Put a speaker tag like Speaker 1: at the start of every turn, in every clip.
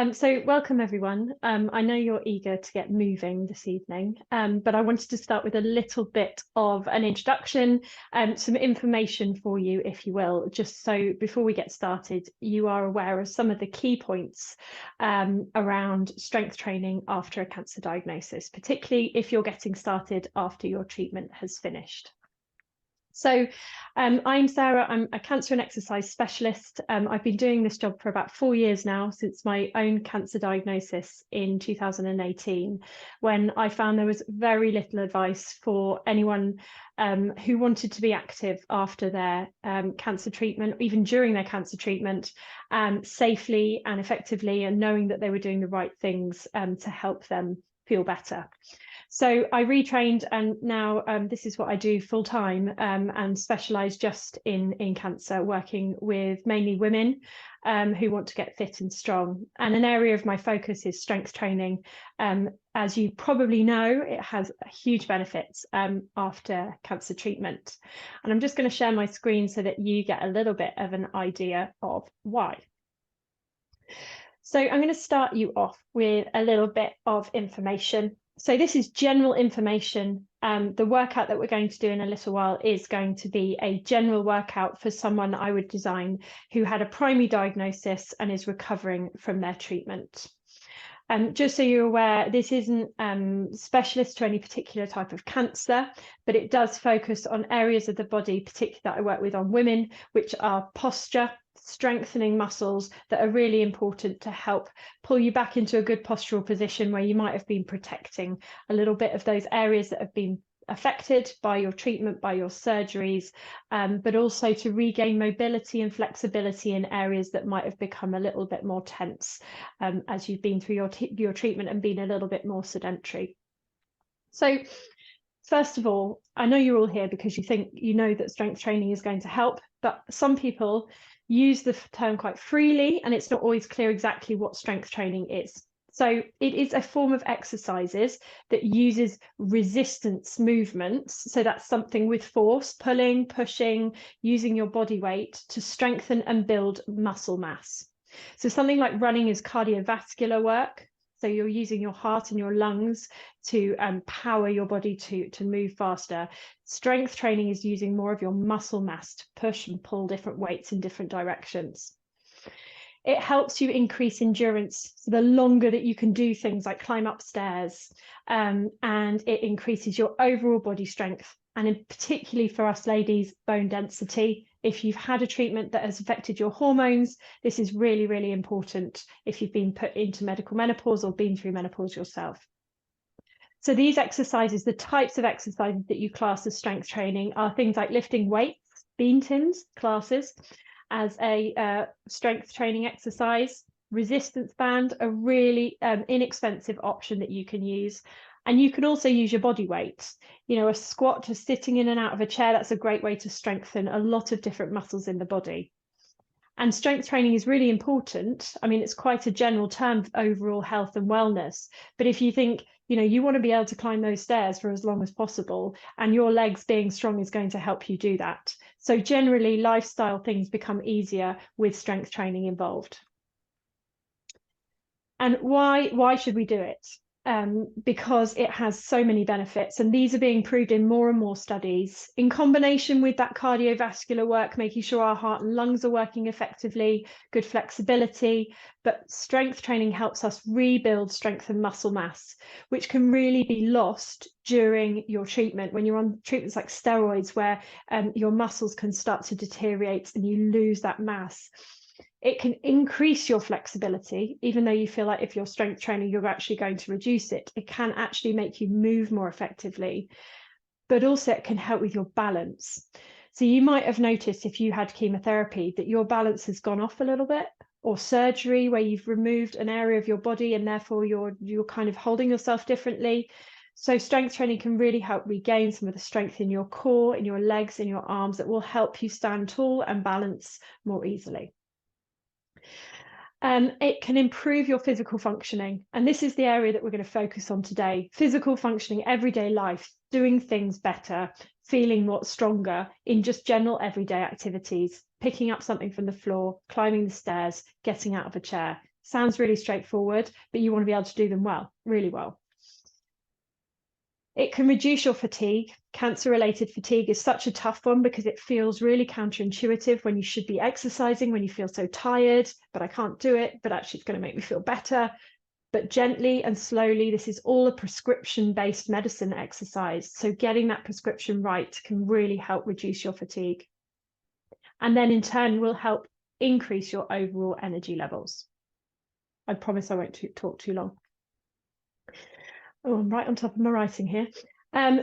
Speaker 1: So welcome everyone. I know you're eager to get moving this evening, but I wanted to start with a little bit of an introduction, some information for you, if you will, just so before we get started, you are aware of some of the key points around strength training after a cancer diagnosis, particularly if you're getting started after your treatment has finished. So I'm Sarah, I'm a cancer and exercise specialist. I've been doing this job for about 4 years now, since my own cancer diagnosis in 2018, when I found there was very little advice for anyone who wanted to be active after their cancer treatment, even during their cancer treatment, safely and effectively, and knowing that they were doing the right things to help them feel better. So I retrained, and now this is what I do full time, and specialise just in cancer, working with mainly women who want to get fit and strong. And an area of my focus is strength training. As you probably know, it has huge benefits after cancer treatment. And I'm just going to share my screen so that you get a little bit of an idea of why. So I'm going to start you off with a little bit of information. So this is general information. The workout that we're going to do in a little while is going to be a general workout for someone I would design who had a primary diagnosis and is recovering from their treatment. Just so you're aware, this isn't specialist to any particular type of cancer, but it does focus on areas of the body, particularly that I work with on women, which are posture, strengthening muscles that are really important to help pull you back into a good postural position where you might have been protecting a little bit of those areas that have been affected by your treatment, by your surgeries, but also to regain mobility and flexibility in areas that might have become a little bit more tense as you've been through your treatment and been a little bit more sedentary. So first of all, I know you're all here because you know that strength training is going to help, but some people use the term quite freely and it's not always clear exactly what strength training is. So it is a form of exercises that uses resistance movements. So that's something with force, pulling, pushing, using your body weight to strengthen and build muscle mass. So something like running is cardiovascular work. So you're using your heart and your lungs to power your body to move faster. Strength training is using more of your muscle mass to push and pull different weights in different directions. It helps you increase endurance, so the longer that you can do things like climb upstairs, and it increases your overall body strength, and particularly for us ladies, bone density. If you've had a treatment that has affected your hormones, this is really, really important if you've been put into medical menopause or been through menopause yourself. So these exercises, the types of exercises that you class as strength training, are things like lifting weights, bean tins classes, as a strength training exercise, resistance band, a really inexpensive option that you can use. And you can also use your body weight. You know, a squat, just sitting in and out of a chair, that's a great way to strengthen a lot of different muscles in the body. And strength training is really important. I mean, it's quite a general term for overall health and wellness. But if you think, you know, you want to be able to climb those stairs for as long as possible, and your legs being strong is going to help you do that. So generally, lifestyle things become easier with strength training involved. And why should we do it? Because it has so many benefits, and these are being proved in more and more studies, in combination with that cardiovascular work, making sure our heart and lungs are working effectively, good flexibility. But strength training helps us rebuild strength and muscle mass, which can really be lost during your treatment when you're on treatments like steroids, where your muscles can start to deteriorate and you lose that mass. It can increase your flexibility, even though you feel like if you're strength training, you're actually going to reduce it. It can actually make you move more effectively, but also it can help with your balance. So you might have noticed if you had chemotherapy that your balance has gone off a little bit, or surgery where you've removed an area of your body and therefore you're kind of holding yourself differently. So strength training can really help regain some of the strength in your core, in your legs, in your arms, that will help you stand tall and balance more easily. It can improve your physical functioning. And this is the area that we're going to focus on today. Physical functioning, everyday life, doing things better, feeling more stronger in just general everyday activities, picking up something from the floor, climbing the stairs, getting out of a chair. Sounds really straightforward, but you want to be able to do them well, really well. It can reduce your fatigue. Cancer-related fatigue is such a tough one because it feels really counterintuitive when you should be exercising, when you feel so tired, but I can't do it, but actually it's going to make me feel better. But gently and slowly, this is all a prescription-based medicine exercise. So getting that prescription right can really help reduce your fatigue. And then in turn will help increase your overall energy levels. I promise I won't talk too long. Oh, I'm right on top of my writing here.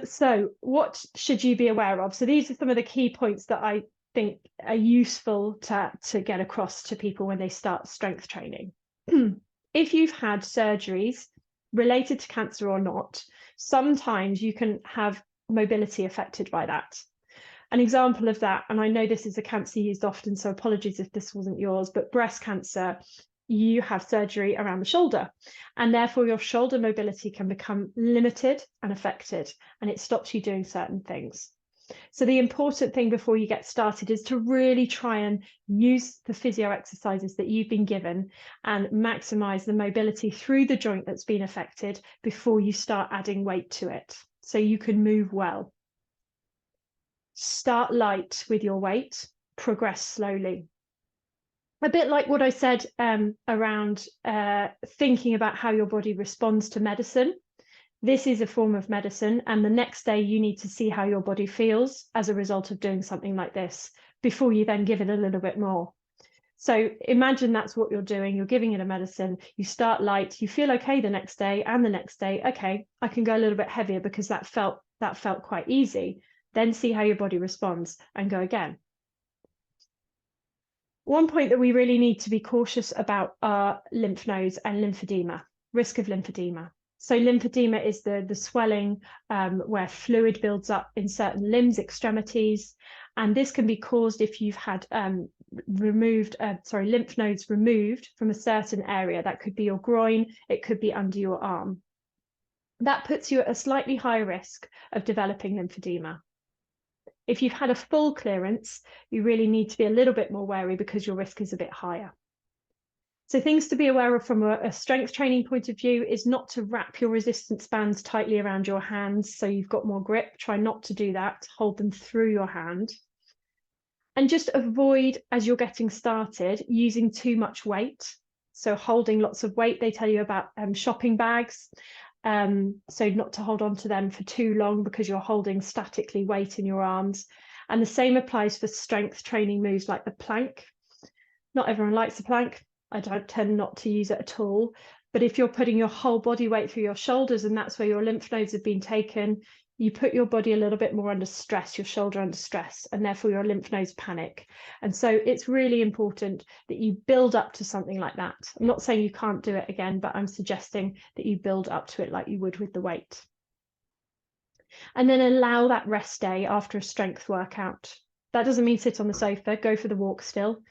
Speaker 1: So what should you be aware of? So these are some of the key points that I think are useful to get across to people when they start strength training. If you've had surgeries related to cancer or not, sometimes you can have mobility affected by that. An example of that, and I know this is a cancer used often, so apologies if this wasn't yours, but breast cancer, you have surgery around the shoulder, and therefore your shoulder mobility can become limited and affected, and it stops you doing certain things. So the important thing before you get started is to really try and use the physio exercises that you've been given and maximize the mobility through the joint that's been affected before you start adding weight to it, so you can move well. Start light with your weight, progress slowly. A bit like what I said around thinking about how your body responds to medicine. This is a form of medicine, and the next day you need to see how your body feels as a result of doing something like this before you then give it a little bit more. So imagine that's what you're doing. You're giving it a medicine. You start light, you feel okay the next day, and the next day, okay, I can go a little bit heavier because that felt quite easy. Then see how your body responds and go again. One point that we really need to be cautious about are lymph nodes and lymphedema, risk of lymphedema. So lymphedema is the swelling where fluid builds up in certain limbs, extremities, and this can be caused if you've had lymph nodes removed from a certain area. That could be your groin, it could be under your arm. That puts you at a slightly higher risk of developing lymphedema. If you've had a full clearance, you really need to be a little bit more wary because your risk is a bit higher. So things to be aware of from a strength training point of view is not to wrap your resistance bands tightly around your hands so you've got more grip. Try not to do that. Hold them through your hand. And just avoid, as you're getting started, using too much weight. So holding lots of weight, they tell you about shopping bags. So not to hold on to them for too long because you're holding statically weight in your arms. And the same applies for strength training moves like the plank. Not everyone likes the plank. I don't tend not to use it at all. But if you're putting your whole body weight through your shoulders and that's where your lymph nodes have been taken, you put your body a little bit more under stress, your shoulder under stress, and therefore your lymph nodes panic. And so it's really important that you build up to something like that. I'm not saying you can't do it again, but I'm suggesting that you build up to it like you would with the weight. And then allow that rest day after a strength workout. That doesn't mean sit on the sofa, go for the walk still,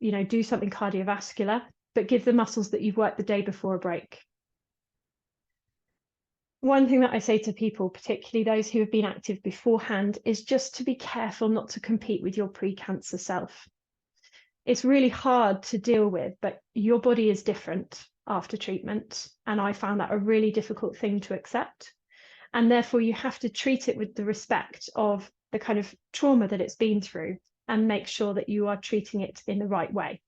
Speaker 1: do something cardiovascular, but give the muscles that you've worked the day before a break. One thing that I say to people, particularly those who have been active beforehand, is just to be careful not to compete with your pre-cancer self. It's really hard to deal with, but your body is different after treatment. And I found that a really difficult thing to accept. And therefore you have to treat it with the respect of the kind of trauma that it's been through and make sure that you are treating it in the right way.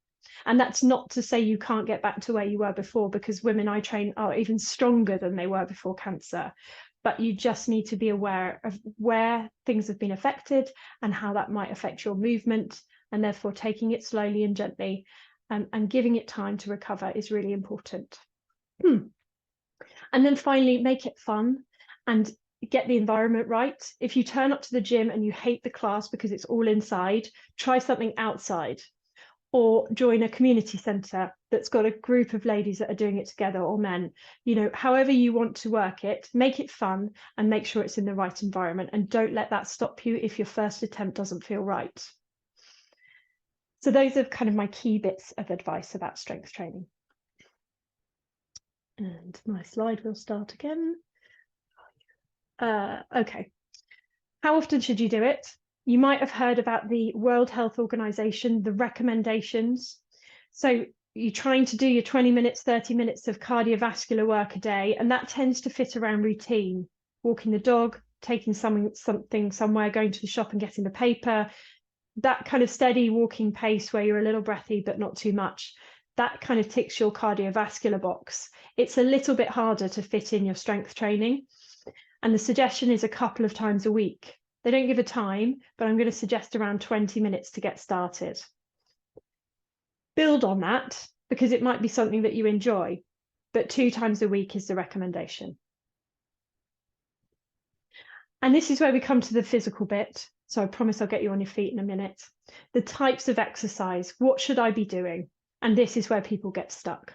Speaker 1: And that's not to say you can't get back to where you were before, because women I train are even stronger than they were before cancer. But you just need to be aware of where things have been affected and how that might affect your movement, and therefore taking it slowly and gently and giving it time to recover is really important. And then finally, make it fun and get the environment right. If you turn up to the gym and you hate the class because it's all inside, try something outside. Or join a community centre that's got a group of ladies that are doing it together, or men. However you want to work it, make it fun and make sure it's in the right environment, and don't let that stop you if your first attempt doesn't feel right. So those are kind of my key bits of advice about strength training. And my slide will start again. Okay. How often should you do it? You might have heard about the World Health Organization, the recommendations. So, you're trying to do your 20 minutes, 30 minutes of cardiovascular work a day, and that tends to fit around routine, walking the dog, taking something somewhere, going to the shop and getting the paper, that kind of steady walking pace where you're a little breathy but not too much, that kind of ticks your cardiovascular box. It's a little bit harder to fit in your strength training. And the suggestion is a couple of times a week. They don't give a time, but I'm going to suggest around 20 minutes to get started. Build on that because it might be something that you enjoy, but 2 times a week is the recommendation. And this is where we come to the physical bit. So I promise I'll get you on your feet in a minute. The types of exercise, what should I be doing? And this is where people get stuck.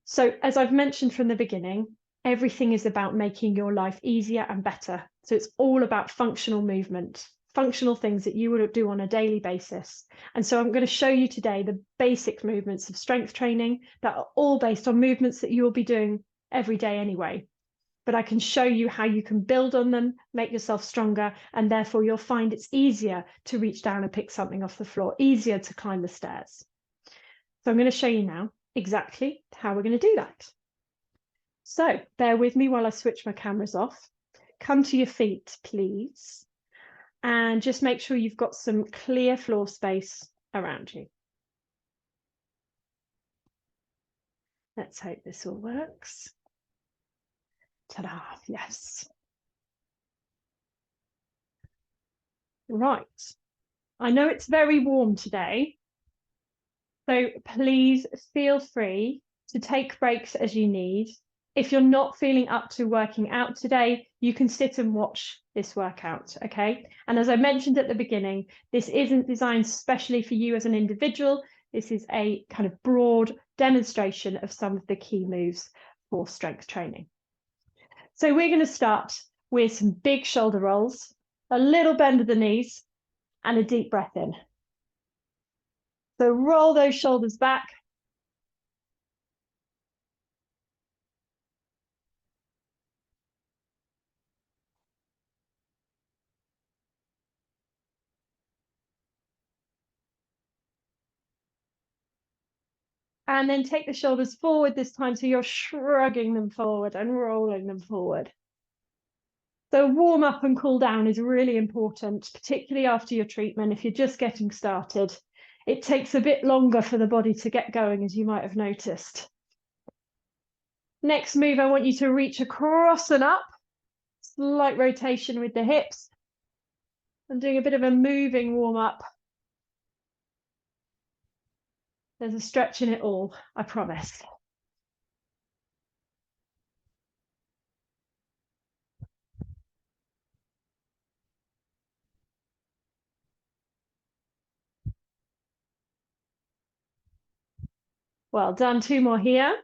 Speaker 1: So as I've mentioned from the beginning, everything is about making your life easier and better. So it's all about functional movement, functional things that you would do on a daily basis. And so I'm going to show you today the basic movements of strength training that are all based on movements that you will be doing every day anyway. But I can show you how you can build on them, make yourself stronger, and therefore you'll find it's easier to reach down and pick something off the floor, easier to climb the stairs. So I'm going to show you now exactly how we're going to do that. So bear with me while I switch my cameras off. Come to your feet, please. And just make sure you've got some clear floor space around you. Let's hope this all works. Ta-da, yes. Right. I know it's very warm today, so please feel free to take breaks as you need. If you're not feeling up to working out today, you can sit and watch this workout, okay? And as I mentioned at the beginning, this isn't designed specially for you as an individual. This is a kind of broad demonstration of some of the key moves for strength training. So we're going to start with some big shoulder rolls, a little bend of the knees, and a deep breath in. So roll those shoulders back. And then take the shoulders forward this time, so you're shrugging them forward and rolling them forward. So warm up and cool down is really important, particularly after your treatment. If you're just getting started, it takes a bit longer for the body to get going, as you might have noticed. Next move, I want you to reach across and up, slight rotation with the hips. I'm doing a bit of a moving warm up. There's a stretch in it all, I promise. Well done, 2 more here.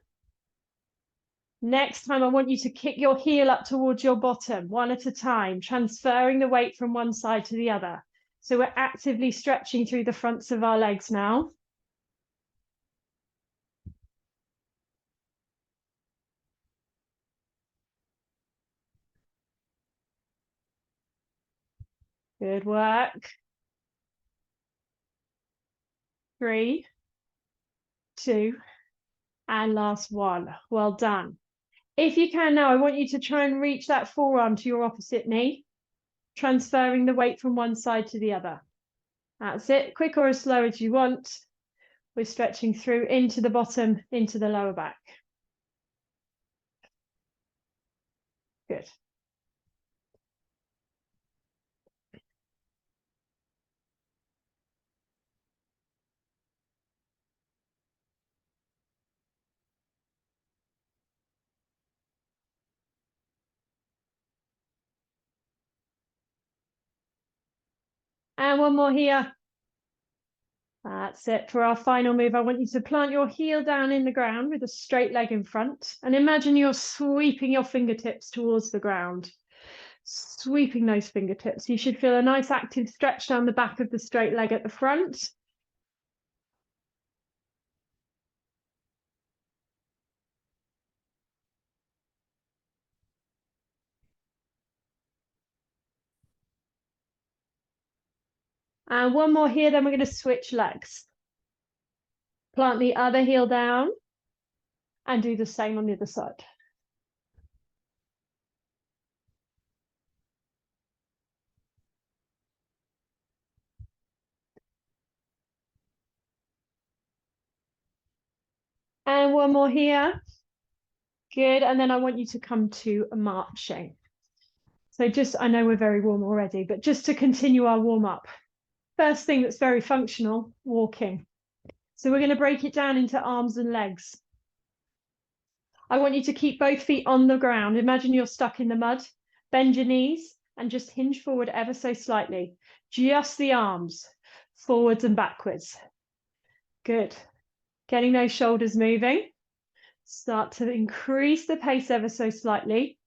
Speaker 1: Next time, I want you to kick your heel up towards your bottom, 1 at a time, transferring the weight from one side to the other. So we're actively stretching through the fronts of our legs now. Good work. 3, 2, and last 1. Well done. If you can now, I want you to try and reach that forearm to your opposite knee, transferring the weight from one side to the other. That's it, quick or as slow as you want. We're stretching through into the bottom, into the lower back. Good. And 1 more here. That's it. For our final move, I want you to plant your heel down in the ground with a straight leg in front. And imagine you're sweeping your fingertips towards the ground. Sweeping those fingertips. You should feel a nice active stretch down the back of the straight leg at the front. And 1 more here, then we're going to switch legs. Plant the other heel down and do the same on the other side. And one more here. Good. And then I want you to come to marching. So just, I know we're very warm already, but just to continue our warm up. First thing that's very functional, walking. So we're going to break it down into arms and legs. I want you to keep both feet on the ground. Imagine you're stuck in the mud. Bend your knees and just hinge forward ever so slightly. Just the arms, forwards and backwards. Good. Getting those shoulders moving. Start to increase the pace ever so slightly.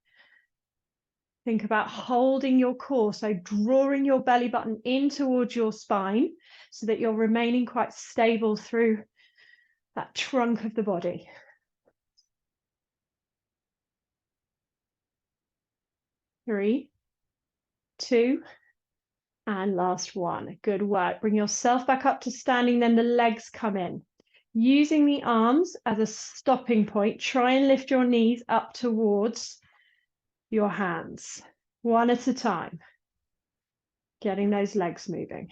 Speaker 1: Think about holding your core, so drawing your belly button in towards your spine so that you're remaining quite stable through that trunk of the body. 3, 2, and last one. Good work. Bring yourself back up to standing, then the legs come in. Using the arms as a stopping point, try and lift your knees up towards your hands, one at a time. Getting those legs moving.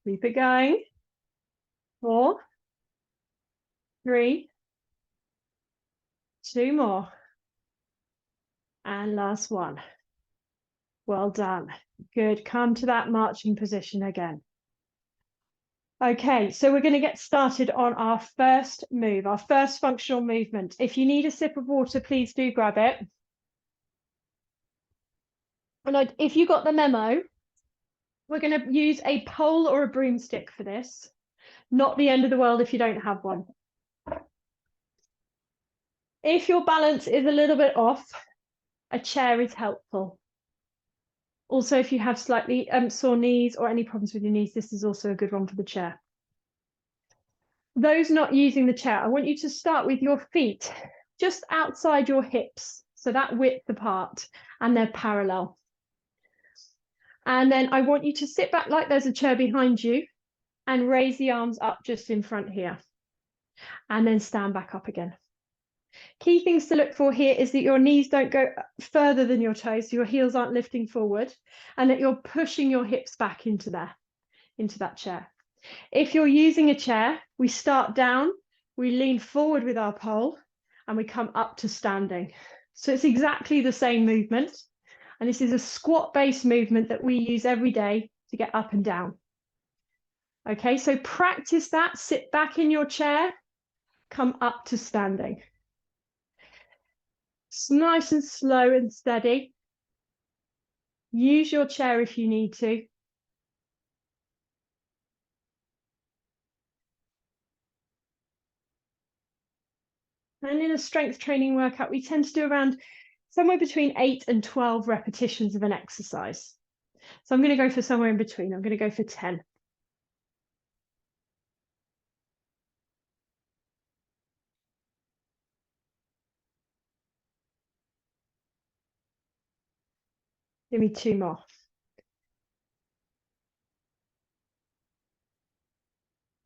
Speaker 1: Keep it going. 4, 3, 2 more. And last one. Well done. Good. Come to that marching position again. Okay, so we're going to get started on our first move, our first functional movement. If you need a sip of water, please do grab it. And if you got the memo, we're going to use a pole or a broomstick for this. Not the end of the world if you don't have one. If your balance is a little bit off, a chair is helpful. Also, if you have slightly sore knees or any problems with your knees, this is also a good one for the chair. Those not using the chair, I want you to start with your feet just outside your hips, so that width apart, and they're parallel. And then I want you to sit back like there's a chair behind you and raise the arms up just in front here. And then stand back up again. Key things to look for here is that your knees don't go further than your toes, so your heels aren't lifting forward, and that you're pushing your hips back into that chair. If you're using a chair, we start down, we lean forward with our pole, and we come up to standing. So it's exactly the same movement. And this is a squat-based movement that we use every day to get up and down. Okay, so practice that. Sit back in your chair, come up to standing. It's nice and slow and steady. Use your chair if you need to. And in a strength training workout, we tend to do around somewhere between 8 and 12 repetitions of an exercise. So I'm going to go for somewhere in between. I'm going to go for 10. Give me 2 more.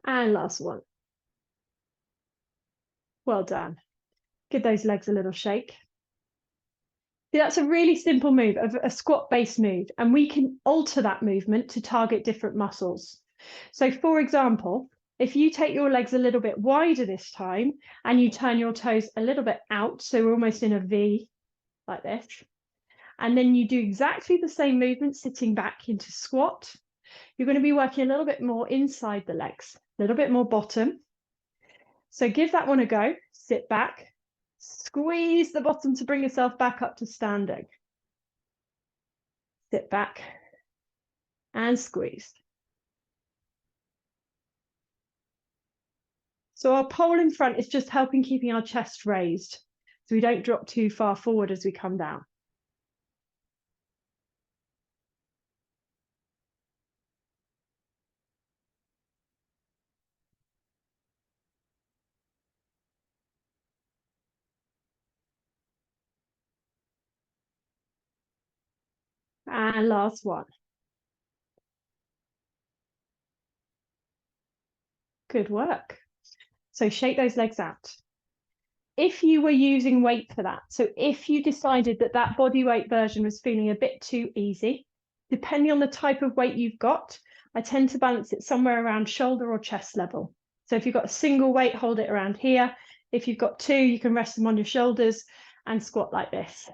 Speaker 1: And last one. Well done. Give those legs a little shake. See, that's a really simple move, a squat-based move, and we can alter that movement to target different muscles. So for example, if you take your legs a little bit wider this time and you turn your toes a little bit out, so we're almost in a V like this, and then you do exactly the same movement sitting back into squat, you're going to be working a little bit more inside the legs, a little bit more bottom. So give that one a go. Sit back, squeeze the bottom to bring yourself back up to standing. Sit back and squeeze. So our pole in front is just helping keeping our chest raised so we don't drop too far forward as we come down. And last one. Good work. So shake those legs out. If you were using weight for that, so if you decided that that body weight version was feeling a bit too easy, depending on the type of weight you've got, I tend to balance it somewhere around shoulder or chest level. So if you've got a single weight, hold it around here. If you've got two, you can rest them on your shoulders and squat like this.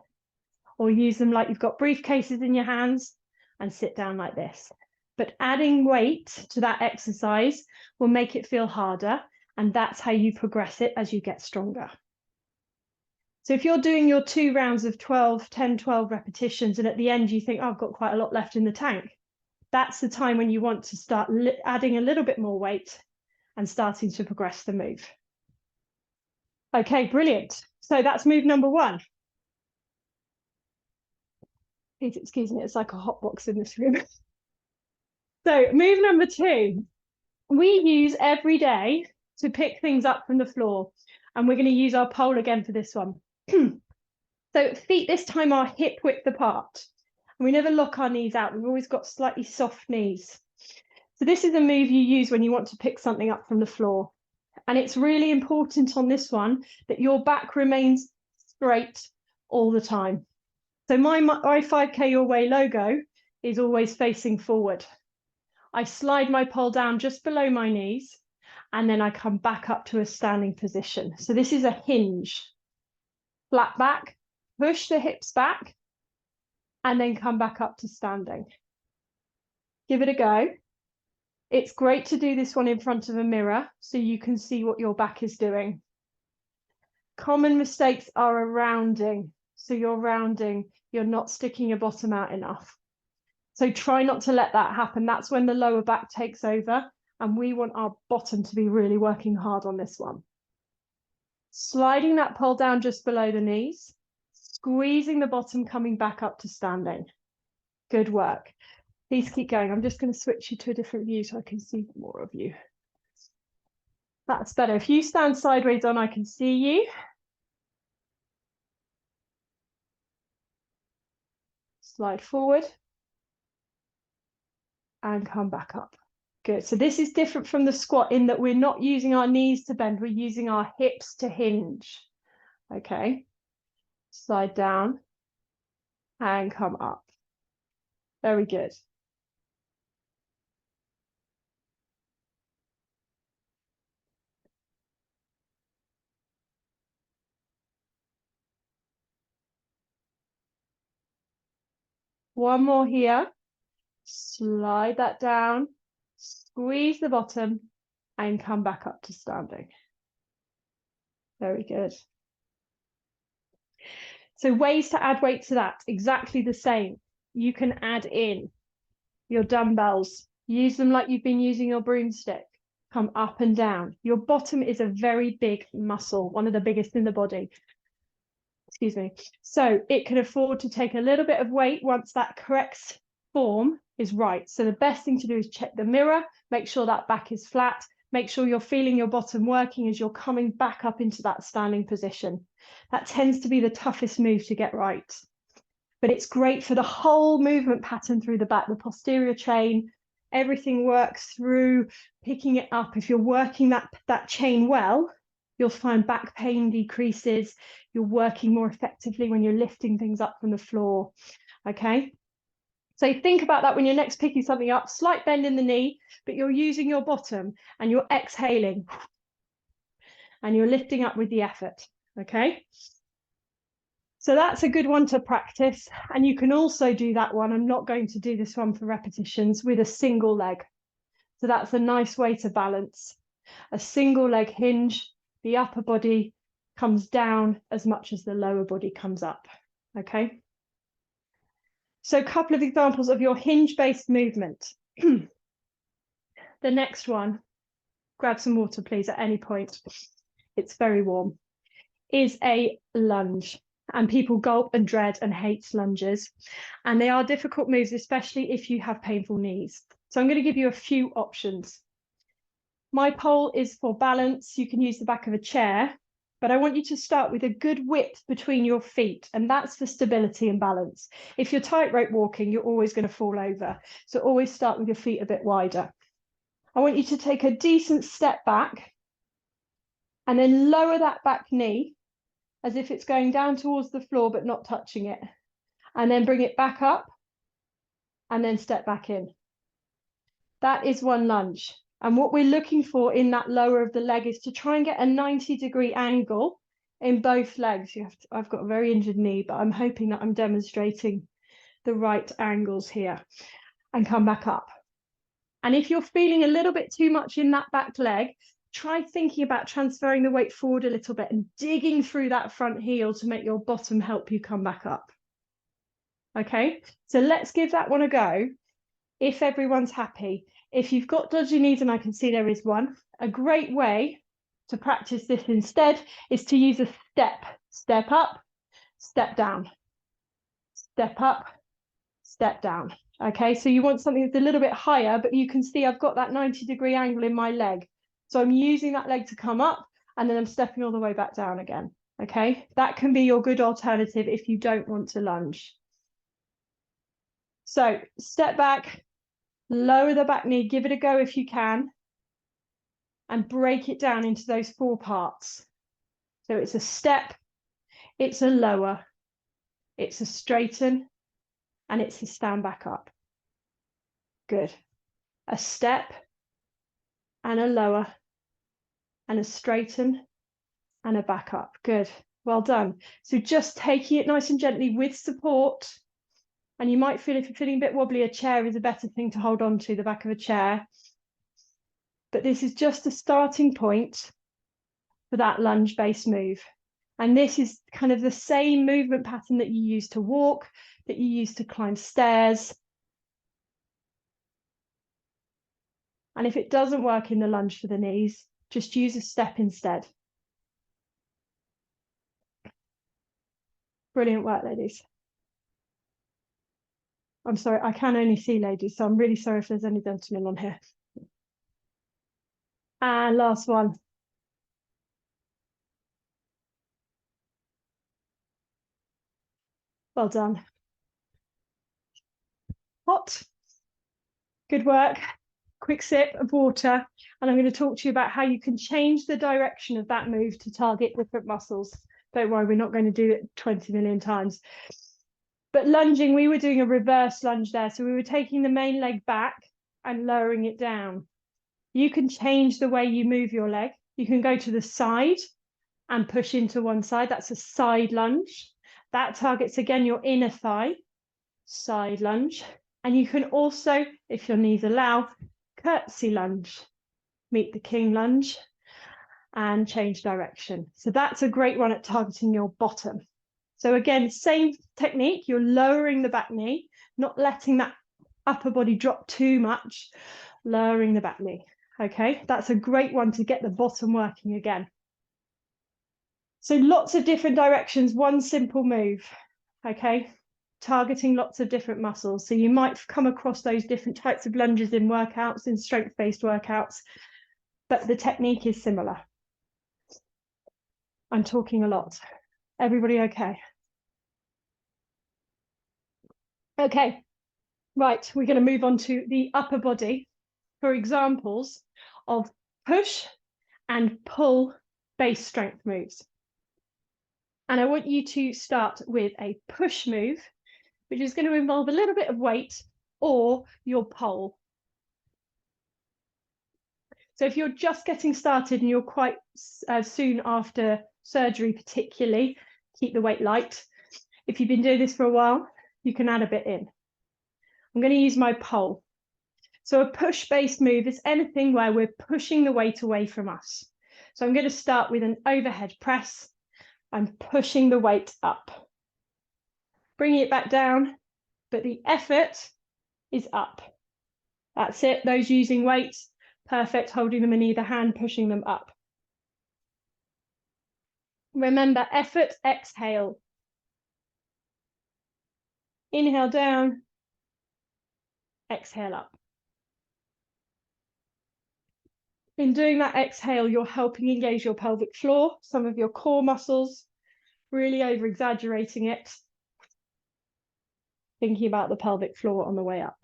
Speaker 1: Or use them like you've got briefcases in your hands and sit down like this. But adding weight to that exercise will make it feel harder, and that's how you progress it as you get stronger. So if you're doing your 2 rounds of 10, 12 repetitions, and at the end you think, oh, I've got quite a lot left in the tank, that's the time when you want to start adding a little bit more weight and starting to progress the move. Okay, brilliant. So that's move number 1. Please excuse me, it's like a hot box in this room. So move number 2, we use every day to pick things up from the floor, and we're going to use our pole again for this one. So feet this time are hip width apart, and we never lock our knees out. We've always got slightly soft knees. So this is a move you use when you want to pick something up from the floor, and it's really important on this one that your back remains straight all the time. So my 5K Your Way logo is always facing forward. I slide my pole down just below my knees, and then I come back up to a standing position. So this is a hinge. Flat back, push the hips back, and then come back up to standing. Give it a go. It's great to do this one in front of a mirror so you can see what your back is doing. Common mistakes are a rounding. So you're rounding, you're not sticking your bottom out enough. So try not to let that happen. That's when the lower back takes over, and we want our bottom to be really working hard on this one. Sliding that pole down just below the knees, squeezing the bottom, coming back up to standing. Good work. Please keep going. I'm just going to switch you to a different view so I can see more of you. That's better. If you stand sideways on, I can see you. Slide forward and come back up. Good. So this is different from the squat in that we're not using our knees to bend, we're using our hips to hinge. Okay. Slide down and come up. Very good. One more here. Slide that down, squeeze the bottom, and come back up to standing. Very good. So ways to add weight to that, exactly the same. You can add in your dumbbells, use them like you've been using your broomstick, come up and down. Your bottom is a very big muscle, one of the biggest in the body. Excuse me. So it can afford to take a little bit of weight once that correct form is right. So the best thing to do is check the mirror, make sure that back is flat, make sure you're feeling your bottom working as you're coming back up into that standing position. That tends to be the toughest move to get right. But it's great for the whole movement pattern through the back, the posterior chain, everything works through picking it up. If you're working that chain well, you'll find back pain decreases. You're working more effectively when you're lifting things up from the floor. Okay. So think about that when you're next picking something up, slight bend in the knee, but you're using your bottom and you're exhaling and you're lifting up with the effort. Okay. So that's a good one to practice. And you can also do that one. I'm not going to do this one for repetitions with a single leg. So that's a nice way to balance. A single leg hinge, the upper body comes down as much as the lower body comes up. Okay. So a couple of examples of your hinge-based movement. The next one, grab some water, please, at any point. It's very warm. Is a lunge. And people gulp and dread and hate lunges. And they are difficult moves, especially if you have painful knees. So I'm going to give you a few options. My pole is for balance. You can use the back of a chair, but I want you to start with a good width between your feet, and that's for stability and balance. If you're tightrope walking, you're always going to fall over. So always start with your feet a bit wider. I want you to take a decent step back and then lower that back knee as if it's going down towards the floor but not touching it. And then bring it back up and then step back in. That is one lunge. And what we're looking for in that lower of the leg is to try and get a 90-degree angle in both legs. I've got a very injured knee, but I'm hoping that I'm demonstrating the right angles here. And come back up. And if you're feeling a little bit too much in that back leg, try thinking about transferring the weight forward a little bit and digging through that front heel to make your bottom help you come back up. Okay, so let's give that one a go. If everyone's happy, if you've got dodgy knees, and I can see there is one, a great way to practice this instead is to use a step up, step down, step up, step down. Okay, so you want something that's a little bit higher, but you can see I've got that 90-degree angle in my leg. So I'm using that leg to come up and then I'm stepping all the way back down again. Okay, that can be your good alternative if you don't want to lunge. So step back, lower the back knee, give it a go if you can, and break it down into those 4 parts. So it's a step, it's a lower, it's a straighten, and it's a stand back up. Good. A step and a lower and a straighten and a back up. Good. Well done. So just taking it nice and gently with support. And you might feel, if you're feeling a bit wobbly, a chair is a better thing to hold on to, the back of a chair. But this is just a starting point for that lunge-based move. And this is kind of the same movement pattern that you use to walk, that you use to climb stairs. And if it doesn't work in the lunge for the knees, just use a step instead. Brilliant work, ladies. I'm sorry, I can only see ladies, so I'm really sorry if there's any gentlemen on here. And last one. Well done. Hot. Good work. Quick sip of water. And I'm going to talk to you about how you can change the direction of that move to target different muscles. Don't worry, we're not going to do it 20 million times. But lunging, we were doing a reverse lunge there. So we were taking the main leg back and lowering it down. You can change the way you move your leg. You can go to the side and push into one side. That's a side lunge. That targets, again, your inner thigh. Side lunge. And you can also, if your knees allow, curtsy lunge. Meet the king lunge and change direction. So that's a great one at targeting your bottom. So again, same technique, you're lowering the back knee, not letting that upper body drop too much, lowering the back knee. Okay, that's a great one to get the bottom working again. So lots of different directions, one simple move. Okay, targeting lots of different muscles. So you might come across those different types of lunges in workouts, in strength-based workouts, but the technique is similar. I'm talking a lot. Everybody okay? Okay, right, we're going to move on to the upper body for examples of push and pull base strength moves. And I want you to start with a push move, which is going to involve a little bit of weight, or your pull. So if you're just getting started and you're quite soon after surgery particularly, keep the weight light. If you've been doing this for a while, you can add a bit in. I'm going to use my pull. So a push-based move is anything where we're pushing the weight away from us. So I'm going to start with an overhead press. I'm pushing the weight up. Bringing it back down, but the effort is up. That's it. Those using weights, perfect. Holding them in either hand, pushing them up. Remember, effort, exhale. Inhale down, exhale up. In doing that exhale, you're helping engage your pelvic floor, some of your core muscles, really over exaggerating it, thinking about the pelvic floor on the way up.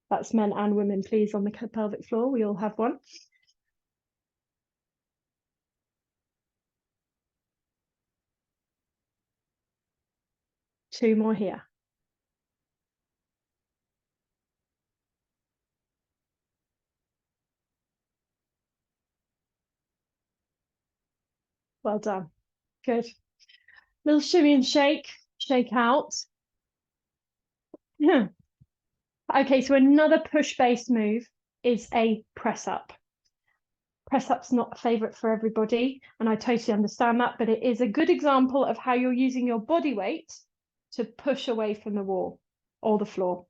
Speaker 1: That's men and women, please, on the pelvic floor. We all have one. Two more here. Well done. Good. Little shimmy and shake out. Yeah. Okay, so another push-based move is a press up. Press up's not a favorite for everybody, and I totally understand that, but it is a good example of how you're using your body weight to push away from the wall or the floor.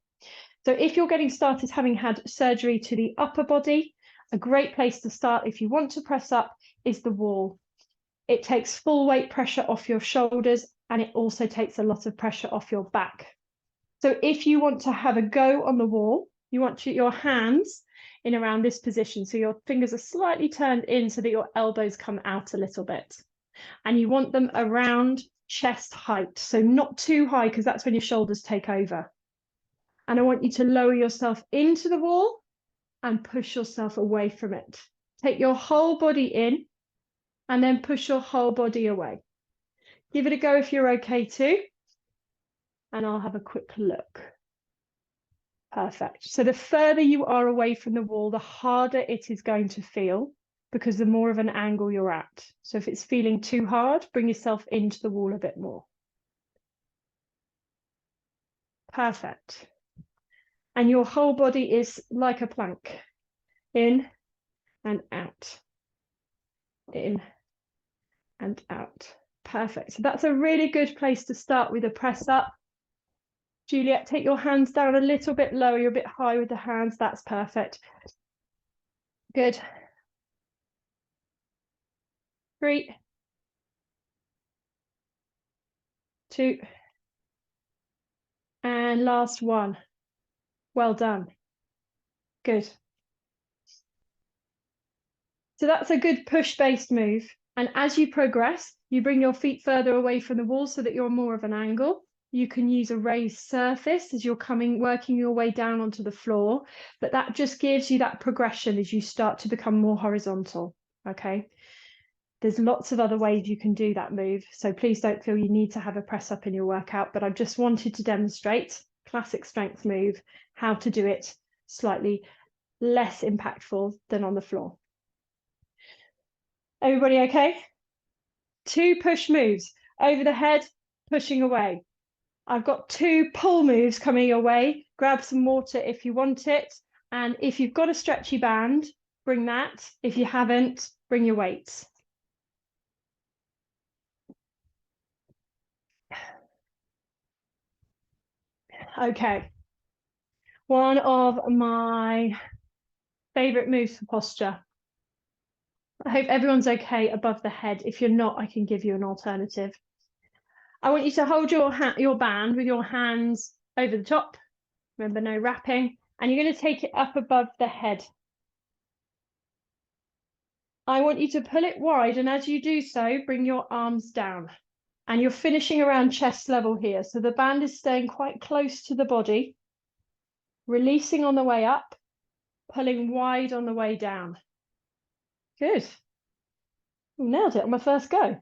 Speaker 1: So if you're getting started having had surgery to the upper body, a great place to start if you want to press up is the wall. It takes full weight pressure off your shoulders, and it also takes a lot of pressure off your back. So if you want to have a go on the wall, you want your hands in around this position. So your fingers are slightly turned in so that your elbows come out a little bit. And you want them around chest height. So not too high, because that's when your shoulders take over. And I want you to lower yourself into the wall and push yourself away from it. Take your whole body in and then push your whole body away. Give it a go if you're okay too. And I'll have a quick look. Perfect. So the further you are away from the wall, the harder it is going to feel because the more of an angle you're at. So if it's feeling too hard, bring yourself into the wall a bit more. Perfect. And your whole body is like a plank. In and out. In and out. Perfect. So that's a really good place to start with a press up. Juliet, take your hands down a little bit lower. You're a bit high with the hands. That's perfect. Good. 3, 2, and last one. Well done. Good. So that's a good push-based move. And as you progress, you bring your feet further away from the wall so that you're more of an angle. You can use a raised surface as you're working your way down onto the floor, but that just gives you that progression as you start to become more horizontal, okay? There's lots of other ways you can do that move, so please don't feel you need to have a press up in your workout, but I just wanted to demonstrate, classic strength move, how to do it slightly less impactful than on the floor. Everybody okay? 2 push moves, over the head, pushing away. I've got 2 pull moves coming your way. Grab some water if you want it. And if you've got a stretchy band, bring that. If you haven't, bring your weights. Okay. One of my favorite moves for posture. I hope everyone's okay above the head. If you're not, I can give you an alternative. I want you to hold your band with your hands over the top. Remember, no wrapping. And you're going to take it up above the head. I want you to pull it wide, and as you do so, bring your arms down. And you're finishing around chest level here. So the band is staying quite close to the body, releasing on the way up, pulling wide on the way down. Good. Nailed it on my first go.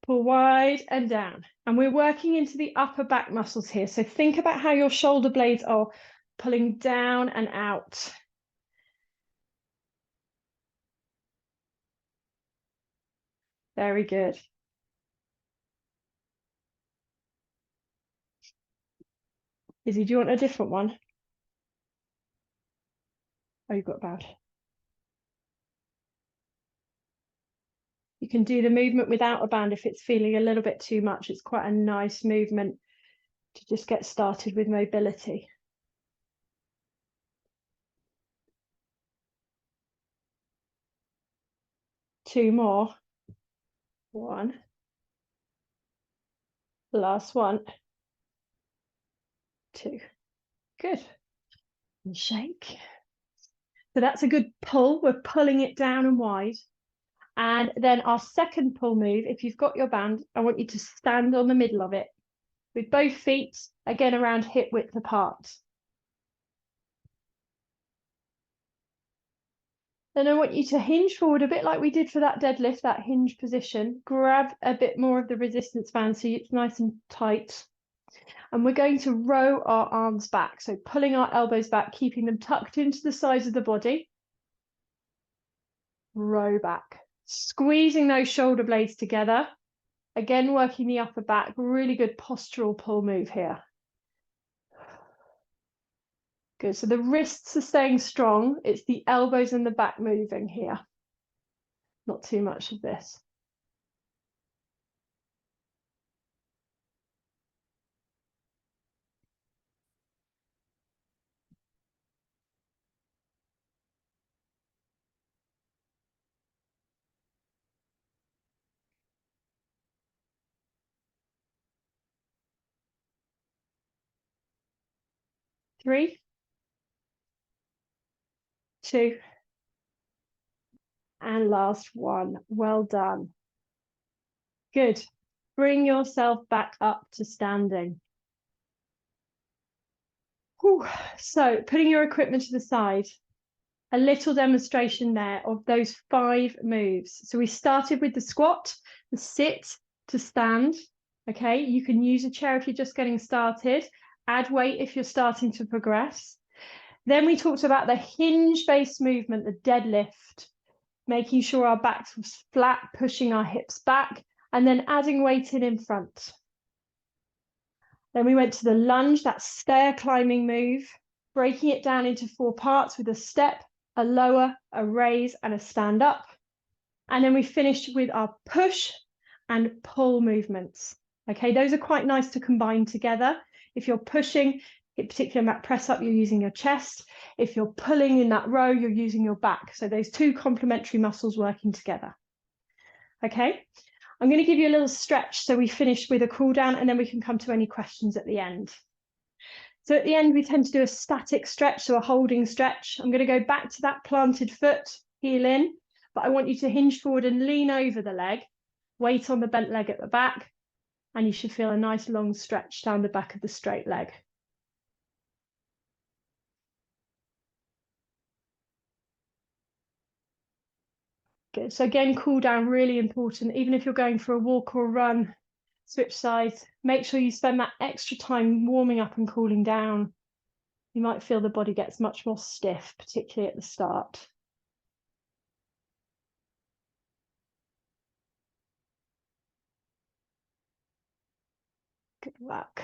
Speaker 1: Pull wide and down. And we're working into the upper back muscles here. So think about how your shoulder blades are pulling down and out. Very good. Izzy, do you want a different one? Oh, you've got a band. You can do the movement without a band if it's feeling a little bit too much. It's quite a nice movement to just get started with mobility. Two more. One. Last one. 2. Good. And shake. So that's a good pull. We're pulling it down and wide. And then our second pull move, if you've got your band, I want you to stand on the middle of it with both feet, again, around hip width apart. Then I want you to hinge forward a bit like we did for that deadlift, that hinge position. Grab a bit more of the resistance band so it's nice and tight. And we're going to row our arms back. So pulling our elbows back, keeping them tucked into the sides of the body. Row back. Squeezing those shoulder blades together. Again, working the upper back. Really good postural pull move here. Good. So the wrists are staying strong. It's the elbows and the back moving here. Not too much of this. Three, two, and last one. Well done. Good. Bring yourself back up to standing. Whew. So putting your equipment to the side, a little demonstration there of those 5 moves. So we started with the squat, the sit to stand. Okay, you can use a chair if you're just getting started. Add weight if you're starting to progress. Then we talked about the hinge-based movement, the deadlift, making sure our back's flat, pushing our hips back, and then adding weight in front. Then we went to the lunge, that stair climbing move, breaking it down into 4 parts with a step, a lower, a raise, and a stand up. And then we finished with our push and pull movements. Okay, those are quite nice to combine together. If you're pushing, in particular in that press up, you're using your chest. If you're pulling in that row, you're using your back. So those 2 complementary muscles working together. Okay, I'm going to give you a little stretch so we finish with a cool down and then we can come to any questions at the end. So at the end, we tend to do a static stretch, so a holding stretch. I'm going to go back to that planted foot, heel in, but I want you to hinge forward and lean over the leg, weight on the bent leg at the back, and you should feel a nice long stretch down the back of the straight leg. Good. So again, cool down, really important. Even if you're going for a walk or a run, switch sides, make sure you spend that extra time warming up and cooling down. You might feel the body gets much more stiff, particularly at the start. Good luck.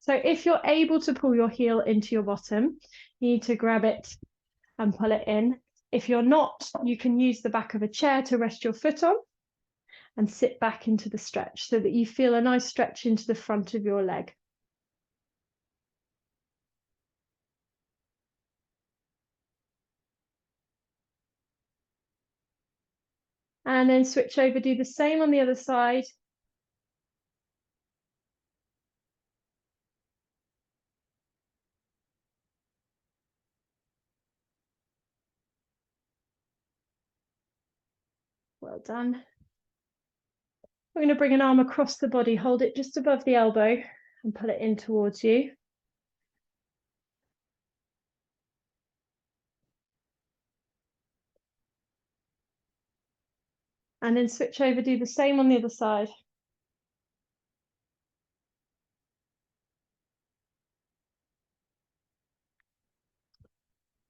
Speaker 1: So if you're able to pull your heel into your bottom, you need to grab it and pull it in. If you're not, you can use the back of a chair to rest your foot on and sit back into the stretch so that you feel a nice stretch into the front of your leg. And then switch over, do the same on the other side. Well done. We're going to bring an arm across the body, hold it just above the elbow and pull it in towards you. And then switch over, do the same on the other side.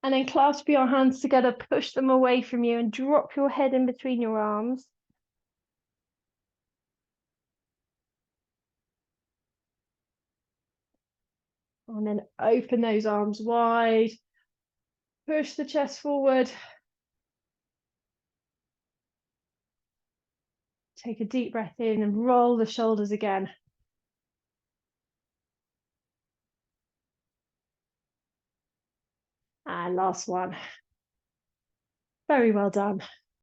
Speaker 1: And then clasp your hands together, push them away from you and drop your head in between your arms. And then open those arms wide. Push the chest forward. Take a deep breath in and roll the shoulders again. And last one. Very well done.